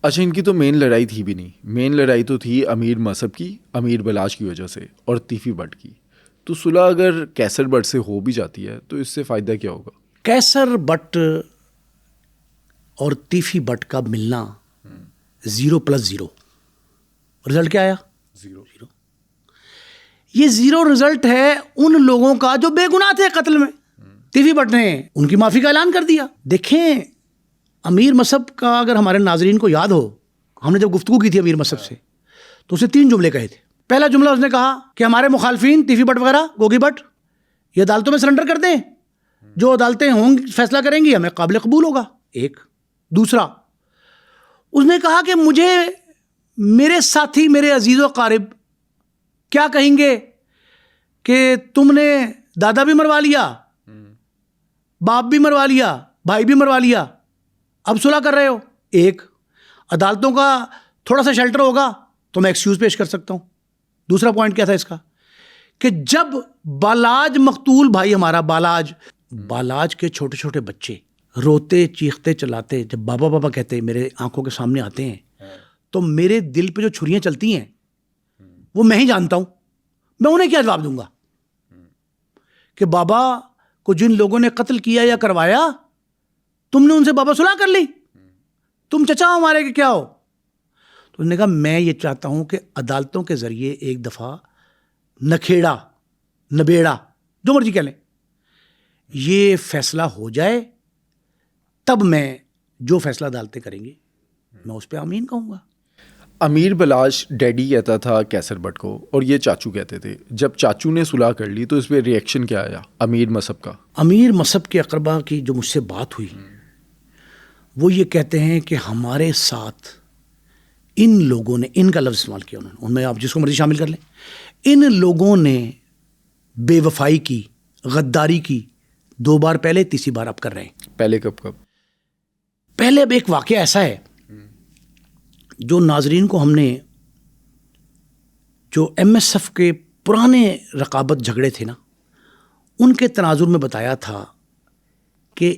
اچھا، ان کی تو مین لڑائی تھی بھی نہیں. مین لڑائی تو تھی امیر مصب کی، امیر بلاش کی وجہ سے، اور تیفی بٹ کی. تو صلح اگر کیسر بٹ سے ہو بھی جاتی ہے تو اس سے فائدہ کیا ہوگا؟ کیسر بٹ اور تیفی بٹ کا ملنا 0+0 رزلٹ کیا آیا؟ 0. یہ 0 رزلٹ ہے ان لوگوں کا جو بے گناہ تھے قتل میں. تیفی بٹ نے ان کی معافی کا اعلان کر دیا. دیکھیں امیر مصب کا اگر ہمارے ناظرین کو یاد ہو، ہم نے جب گفتگو کی تھی امیر مصب سے تو اسے 3 جملے کہے تھے. پہلا جملہ اس نے کہا کہ ہمارے مخالفین تیفی بٹ وغیرہ، گوگی بٹ، یہ عدالتوں میں سرنڈر کر دیں، جو عدالتیں ہوں گی فیصلہ کریں گی ہمیں قابل قبول ہوگا. ایک. دوسرا اس نے کہا کہ مجھے میرے ساتھی، میرے عزیز و قارب کیا کہیں گے کہ تم نے دادا بھی مروا لیا، باپ بھی مروا لیا، بھائی بھی مروا لیا، اب صلح کر رہے ہو. ایک. عدالتوں کا تھوڑا سا شیلٹر ہوگا تو میں ایکسکیوز پیش کر سکتا ہوں. دوسرا پوائنٹ کیا تھا اس کا کہ جب بالاج مقتول بھائی ہمارا بالاج کے چھوٹے چھوٹے بچے روتے چیختے چلاتے جب بابا بابا کہتے میرے آنکھوں کے سامنے آتے ہیں تو میرے دل پہ جو چھریاں چلتی ہیں وہ میں ہی جانتا ہوں. میں انہیں کیا جواب دوں گا کہ بابا کو جن لوگوں نے قتل کیا یا کروایا تم نے ان سے بابا صلح کر لی، تم چچا ہمارے کے کیا ہو. تو انہوں نے کہا میں یہ چاہتا ہوں کہ عدالتوں کے ذریعے ایک دفعہ نکھیڑا نبیڑا جو مرضی کہہ لیں یہ فیصلہ ہو جائے، تب میں جو فیصلہ عدالتیں کریں گی میں اس پہ آمین کہوں گا. امیر بلاش ڈیڈی کہتا تھا کیسر بٹ کو اور یہ چاچو کہتے تھے. جب چاچو نے صلح کر لی تو اس پہ ریئیکشن کیا آیا امیر مصب کا؟ امیر مصب کے اقربا کی جو مجھ سے بات ہوئی وہ یہ کہتے ہیں کہ ہمارے ساتھ ان لوگوں نے، ان کا لفظ استعمال کیا انہوں نے، ان میں آپ جس کو مرضی شامل کر لیں، ان لوگوں نے بے وفائی کی، غداری کی 2 بار پہلے، تیسری بار اب کر رہے ہیں. پہلے کب؟ پہلے اب ایک واقعہ ایسا ہے جو ناظرین کو ہم نے جو ایم ایس ایف کے پرانے رقابت جھگڑے تھے نا ان کے تناظر میں بتایا تھا کہ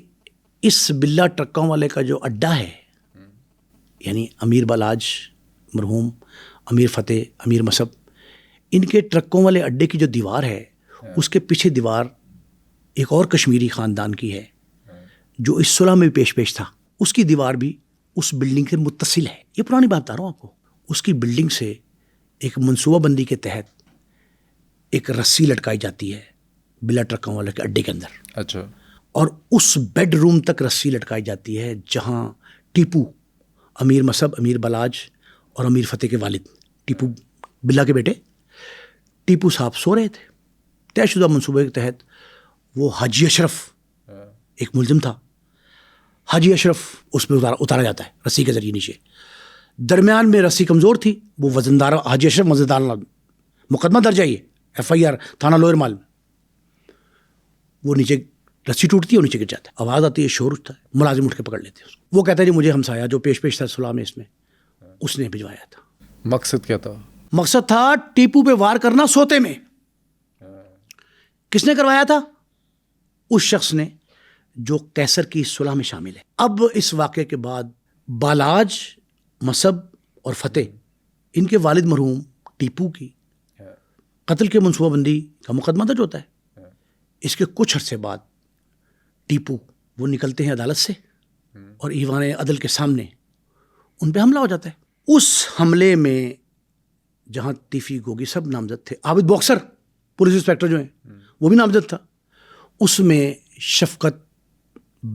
اس بلا ٹرکوں والے کا جو اڈا ہے، یعنی امیر بالاج مرحوم، امیر فتح، امیر مصب، ان کے ٹرکوں والے اڈے کی جو دیوار ہے اس کے پیچھے دیوار ایک اور کشمیری خاندان کی ہے جو اس صلح میں بھی پیش تھا. اس کی دیوار بھی اس بلڈنگ سے متصل ہے. یہ پرانی بات بتا رہا ہوں آپ کو. اس کی بلڈنگ سے ایک منصوبہ بندی کے تحت ایک رسی لٹکائی جاتی ہے بلا ٹرکوں والے کے اڈے کے اندر. اچھا. اور اس بیڈ روم تک رسی لٹکائی جاتی ہے جہاں ٹیپو، امیر مصب، امیر بالاج اور امیر فتح کے والد ٹیپو بلا کے بیٹے ٹیپو صاحب سو رہے تھے. طے شدہ منصوبے کے تحت وہ حاجی اشرف ایک ملزم تھا، حاجی اشرف اس پہ اتارا جاتا ہے رسی کے ذریعے نیچے. درمیان میں رسی کمزور تھی، وہ وزندار حاجی اشرف وزندار، مقدمہ درج ہے، یہ FIR تھانہ لوئر مال میں. وہ نیچے رسی ٹوٹتی ہے اور نیچے گر جاتا ہے، آواز آتی ہے، شور اٹھتا ہے، ملازم اٹھ کے پکڑ لیتے ہیں اس کو. وہ کہتا ہے جی مجھے ہمسایا جو پیش تھا صلح میں اس میں اس نے بھجوایا تھا. مقصد کیا تھا؟ مقصد تھا ٹیپو پہ وار کرنا سوتے میں. کس نے کروایا تھا؟ اس شخص نے جو کیسر کی صلح میں شامل ہے. اب اس واقعے کے بعد بالاج، مصب اور فتح، ان کے والد مرحوم ٹیپو کی قتل کے منصوبہ بندی کا مقدمہ درج ہوتا ہے. اس کے کچھ عرصے بعد ٹیپو وہ نکلتے ہیں عدالت سے اور ایوان عدل کے سامنے ان پہ حملہ ہو جاتا ہے. اس حملے میں جہاں تیفی گوگی سب نامزد تھے، عابد باکسر پولیس انسپیکٹر جو ہیں وہ بھی نامزد تھا، اس میں شفقت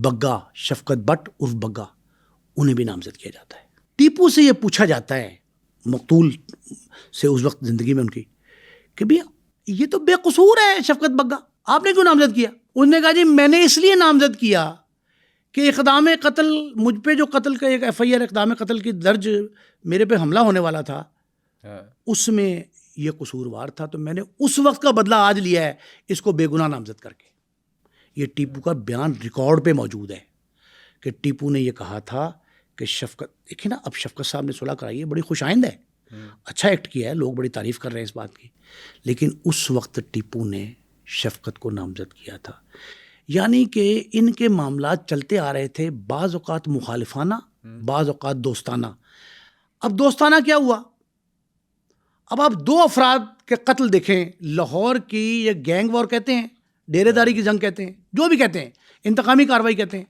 بٹ عرف بگا انہیں بھی نامزد کیا جاتا ہے. ٹیپو سے یہ پوچھا جاتا ہے، مقتول سے اس وقت زندگی میں ان کی، کہ بھیا یہ تو بے قصور ہے شفقت بگا، آپ نے کیوں نامزد کیا؟ انہوں نے کہا جی میں نے اس لیے نامزد کیا کہ اقدام قتل، مجھ پہ جو قتل کا ایک FIR اقدام قتل کی درج میرے پہ حملہ ہونے والا تھا اس میں یہ قصوروار تھا، تو میں نے اس وقت کا بدلہ آج لیا ہے اس کو بے گناہ نامزد کر کے. یہ ٹیپو کا بیان ریکارڈ پہ موجود ہے کہ ٹیپو نے یہ کہا تھا کہ شفقت، دیکھیں نا اب شفقت صاحب نے صلح کرائی ہے، بڑی خوش آئند ہے، اچھا ایکٹ کیا ہے، لوگ بڑی تعریف کر رہے ہیں اس بات کی، لیکن اس وقت ٹیپو نے شفقت کو نامزد کیا تھا. یعنی کہ ان کے معاملات چلتے آ رہے تھے، بعض اوقات مخالفانہ، بعض اوقات دوستانہ، اب دوستانہ کیا ہوا؟ اب آپ 2 افراد کے قتل دیکھیں، لاہور کی یہ گینگ وار کہتے ہیں، ڈیرے داری کی جنگ کہتے ہیں، جو بھی کہتے ہیں، انتقامی کارروائی کہتے ہیں.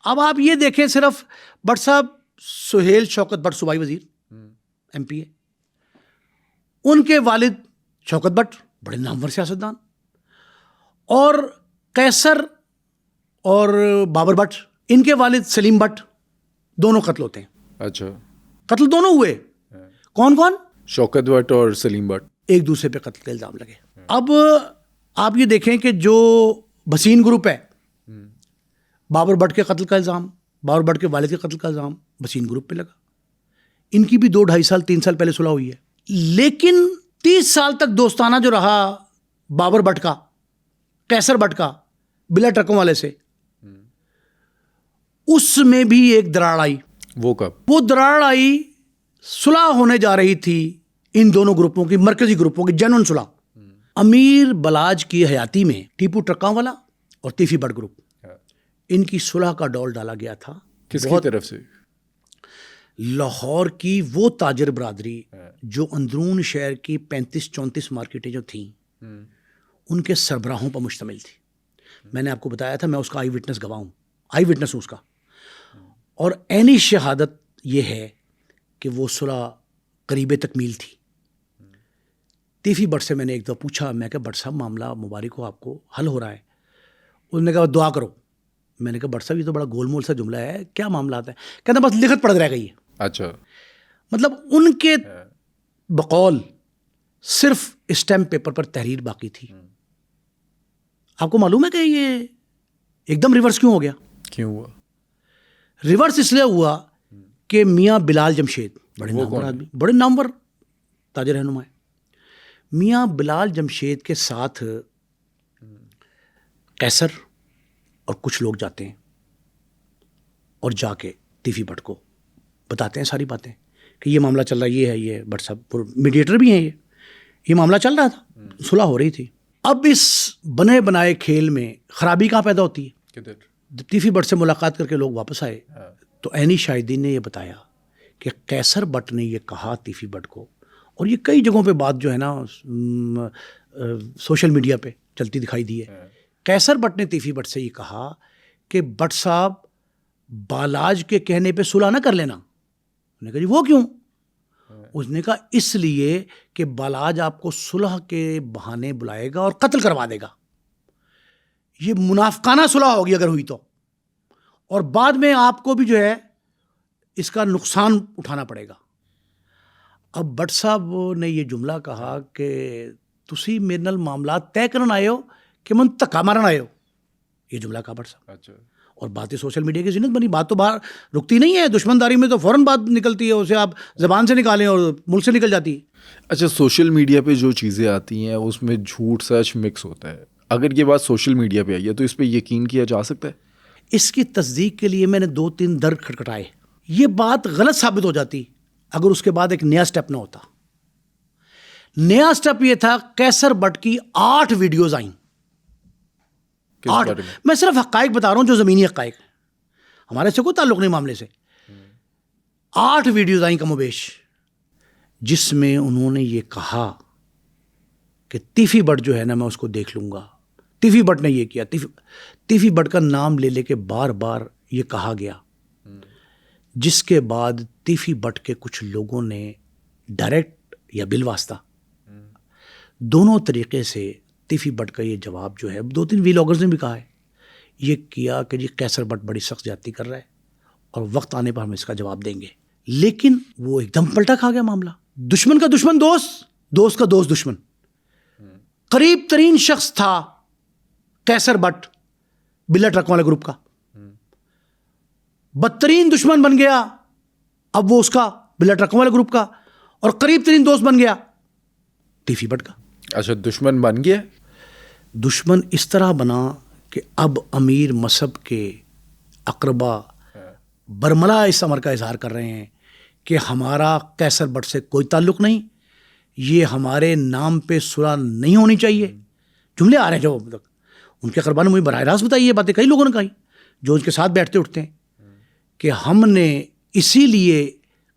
اب آپ یہ دیکھیں، صرف بٹ صاحب سہیل شوکت بٹ صوبائی وزیر ایم پی ہے، ان کے والد شوکت بٹ بڑے نامور سیاستدان، اور قیصر اور بابر بٹ ان کے والد سلیم بٹ دونوں قتل ہوتے ہیں. اچھا، قتل دونوں ہوئے. کون کون؟ شوکت بٹ اور سلیم بٹ ایک دوسرے پہ قتل کے الزام لگے. اب آپ یہ دیکھیں کہ جو بسین گروپ ہے، بابر بٹ کے قتل کا الزام، بابر بٹ کے والد کے قتل کا الزام بسین گروپ پہ لگا. ان کی بھی 2-2.5 سال 3 سال پہلے صلح ہوئی ہے. لیکن 30 سال تک دوستانہ جو رہا بابر بٹ کا، قیصر بٹ کا بلا ٹرکوں والے سے، اس میں بھی ایک دراڑ آئی. وہ کب؟ وہ دراڑ آئی، صلح ہونے جا رہی تھی ان دونوں گروپوں کی، مرکزی گروپوں کی جنون صلح. امیر بلاج کی حیاتی میں ٹیپو ٹرکاں والا اور تیفی بٹ گروپ، ان کی صلح کا ڈول ڈالا گیا تھا. کس کی طرف سے؟ لاہور کی وہ تاجر برادری جو اندرون شہر کی 35-34 مارکیٹیں جو تھیں ان کے سربراہوں پر مشتمل تھی. میں نے آپ کو بتایا تھا میں اس کا آئی وٹنس گواہ ہوں، آئی وٹنس ہوں اس کا. اور عینی شہادت یہ ہے کہ وہ صلح قریب تکمیل تھی. تیفی بٹ سے میں نے ایک دفعہ پوچھا، میں کہا بٹ صاحب معاملہ مبارک ہو آپ کو، حل ہو رہا ہے. انہوں نے کہا دعا کرو. میں نے کہا بٹ صاحب یہ تو بڑا گول مول سا جملہ ہے، کیا معاملات ہے؟ کہتے بس لکھت پڑھ رہ گئی ہے. اچھا، مطلب ان کے بقول صرف اسٹیمپ پیپر پر تحریر باقی تھی. آپ کو معلوم ہے کہ یہ ایک دم ریورس کیوں ہو گیا؟ کیوں ہوا؟ ریورس اس لیے ہوا کہ میاں بلال جمشید، بڑے نامور آدمی، بڑے نامور تاجر رہنما ہے، میاں بلال جمشید کے ساتھ قیصر اور کچھ لوگ جاتے ہیں اور جا کے تیفی بٹ کو بتاتے ہیں ساری باتیں کہ یہ معاملہ چل رہا ہے، یہ ہے، یہ بٹ صاحب میڈیٹر بھی ہیں، یہ معاملہ چل رہا تھا، صلح ہو رہی تھی. اب اس بنے بنائے کھیل میں خرابی کہاں پیدا ہوتی ہے؟ تیفی بٹ سے ملاقات کر کے لوگ واپس آئے تو عینی شاہدین نے یہ بتایا کہ قیصر بٹ نے یہ کہا تیفی بٹ کو، اور یہ کئی جگہوں پہ بات جو ہے نا سوشل میڈیا پہ چلتی دکھائی دی ہے. قیصر بٹ نے تیفی بٹ سے یہ کہا کہ بٹ صاحب بالاج کے کہنے پہ صلح نہ کر لینا. انہوں نے کہا جی وہ کیوں؟ اس نے کہا اس لیے کہ بالاج آپ کو صلح کے بہانے بلائے گا اور قتل کروا دے گا. یہ منافقانہ صلح ہوگی اگر ہوئی تو، اور بعد میں آپ کو بھی جو ہے اس کا نقصان اٹھانا پڑے گا. اب بٹ صاحب نے یہ جملہ کہا کہ تسی میرے نال معاملات طے کرن آئے ہو کہ من دھکا مارن آئے ہو. یہ جملہ کہا بٹ صاحب. اچھا، اور باتیں سوشل میڈیا کی زینت بنی. بات تو باہر رکتی نہیں ہے، دشمنداری میں تو فوراً بات نکلتی ہے، اسے آپ زبان سے نکالیں اور ملک سے نکل جاتی ہے. اچھا، سوشل میڈیا پہ جو چیزیں آتی ہیں اس میں جھوٹ سچ مکس ہوتا ہے. اگر یہ بات سوشل میڈیا پہ آئی ہے تو اس پہ یقین کیا جا سکتا ہے؟ اس کی تصدیق کے لیے میں نے 2-3 در کھٹکھٹائے. یہ بات غلط ثابت ہو جاتی اگر اس کے بعد ایک نیا سٹیپ نہ ہوتا. نیا سٹیپ یہ تھا قیصر بٹ کی 8 ویڈیوز آئیں. 8. میں صرف حقائق بتا رہا ہوں جو زمینی حقائق ہیں، ہمارے سے کوئی تعلق نہیں معاملے سے. 8 ویڈیوز آئیں کم و بیش، جس میں انہوں نے یہ کہا کہ تیفی بٹ جو ہے نا میں اس کو دیکھ لوں گا. تیفی بٹ نے یہ کیا. تیفی بٹ کا نام لے لے کے بار بار یہ کہا گیا، جس کے بعد تیفی بٹ کے کچھ لوگوں نے ڈائریکٹ یا بالواسطہ دونوں طریقے سے تیفی بٹ کا یہ جواب جو ہے 2-3 ویلاگرز نے بھی کہا ہے یہ کیا کہ جی قیصر بٹ بڑی سخت زیادتی کر رہا ہے اور وقت آنے پر ہم اس کا جواب دیں گے. لیکن وہ ایک دم پلٹا کھا گیا معاملہ. دشمن کا دشمن دوست، دوست کا دوست دشمن. قریب ترین شخص تھا قیصر بٹ بلا ٹرک والے گروپ کا، بدترین دشمن بن گیا اب وہ اس کا بلا ٹرک والے گروپ کا، اور قریب ترین دوست بن گیا تیفی بٹ کا. اچھا، دشمن بن گیا. دشمن اس طرح بنا کہ اب امیر مصب کے اقربا برملا اس امر کا اظہار کر رہے ہیں کہ ہمارا قیصر بٹ سے کوئی تعلق نہیں، یہ ہمارے نام پہ صلح نہیں ہونی چاہیے. جملے آ رہے ہیں جو ان کے اقربا نے مجھے براہ راست بتائی، یہ باتیں کئی لوگوں نے کہی جو ان کے ساتھ بیٹھتے اٹھتے ہیں کہ ہم نے اسی لیے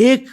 1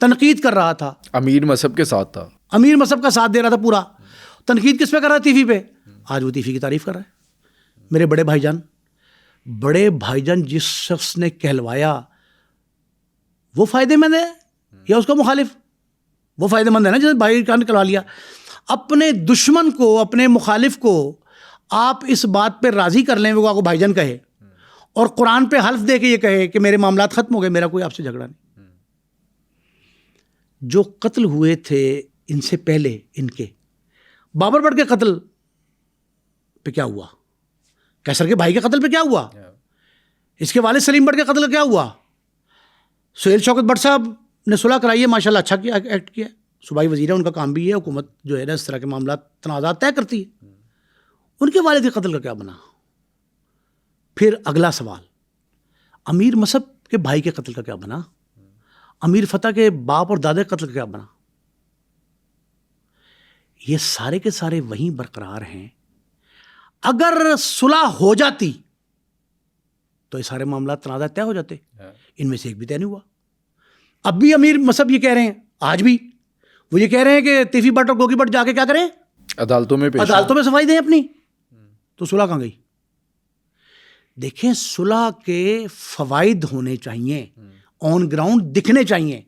تنقید کر رہا تھا, امیر مذہب کے ساتھ تھا, امیر مذہب کا ساتھ دے رہا تھا پورا. تنقید کس پہ کر رہا ہے؟ تیفی پہ. آج وہ تیفی کی تعریف کر رہا ہے. میرے بڑے بھائی جان جس شخص نے کہلوایا وہ فائدے مند ہے یا اس کا مخالف؟ وہ فائدہ مند ہے نا, جیسے بھائی کا نکلوا لیا. اپنے دشمن کو, اپنے مخالف کو آپ اس بات پہ راضی کر لیں وہ آپ کو بھائی جان کہے, اور قرآن پہ حلف دے کے یہ کہے کہ میرے معاملات ختم ہو گئے, میرا کوئی آپ سے جھگڑا نہیں. جو قتل ہوئے تھے ان سے پہلے, ان کے بابر بٹ کے قتل پہ کیا ہوا, کیسر کے بھائی کے قتل پہ کیا ہوا, اس کے والد سلیم بٹ کے قتل کا کیا ہوا. سہیل شوکت بٹ صاحب نے صلح کرائی ہے, ماشاءاللہ اچھا کیا, ایکٹ کیا. صوبائی وزیر ہے, ان کا کام بھی ہے, حکومت جو ہے نا اس طرح کے معاملات تنازعات طے کرتی ہے. ان کے والد کے قتل کا کیا بنا؟ پھر اگلا سوال, امیر مصعب کے بھائی کے قتل کا کیا بنا؟ امیر فتح کے باپ اور دادا کے قتل کا کیا بنا؟ یہ سارے کے سارے وہیں برقرار ہیں. اگر صلح ہو جاتی تو یہ سارے معاملات تنازع طے ہو جاتے. ان میں سے ایک بھی طے نہیں ہوا. اب بھی امیر مصعب یہ کہہ رہے ہیں, آج بھی وہ یہ کہہ رہے ہیں کہ تیفی بٹ اور گوگی بٹ جا کے کیا کریں, عدالتوں میں صفائی دیں اپنی. تو صلح کہاں گئی؟ دیکھیں, صلح کے فوائد ہونے چاہیے, آن گراؤنڈ دکھنے چاہیے.